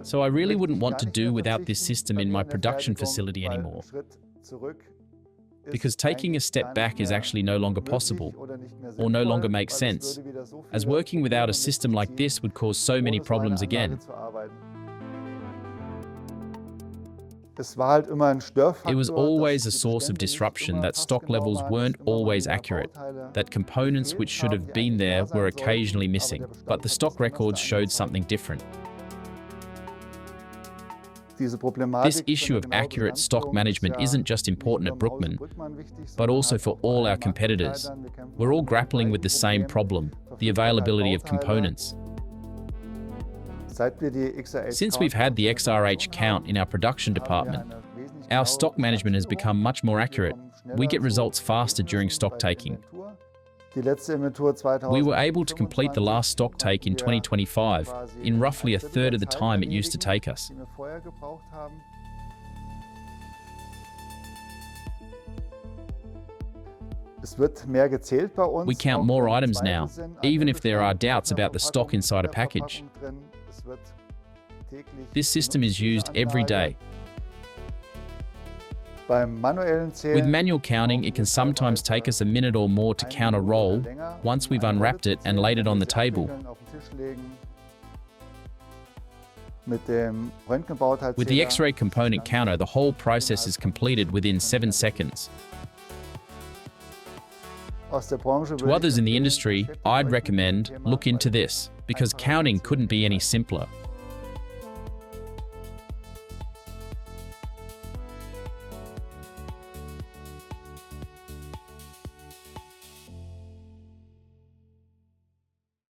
So I really wouldn't want to do without this system in my production facility anymore, because taking a step back is actually no longer possible, or no longer makes sense, as working without a system like this would cause so many problems again. It was always a source of disruption that stock levels weren't always accurate, that components which should have been there were occasionally missing, but the stock records showed something different. This issue of accurate stock management isn't just important at Brückmann, but also for all our competitors. We're all grappling with the same problem, the availability of components. Since we've had the XRHCount in our production department, our stock management has become much more accurate. We get results faster during stock taking. We were able to complete the last stock take in 2025 in roughly a third of the time it used to take us. We count more items now, even if there are doubts about the stock inside a package. This system is used every day. With manual counting, it can sometimes take us a minute or more to count a roll once we've unwrapped it and laid it on the table. With the X-ray component counter, the whole process is completed within 7 seconds. To others in the industry, I'd recommend look into this, because counting couldn't be any simpler.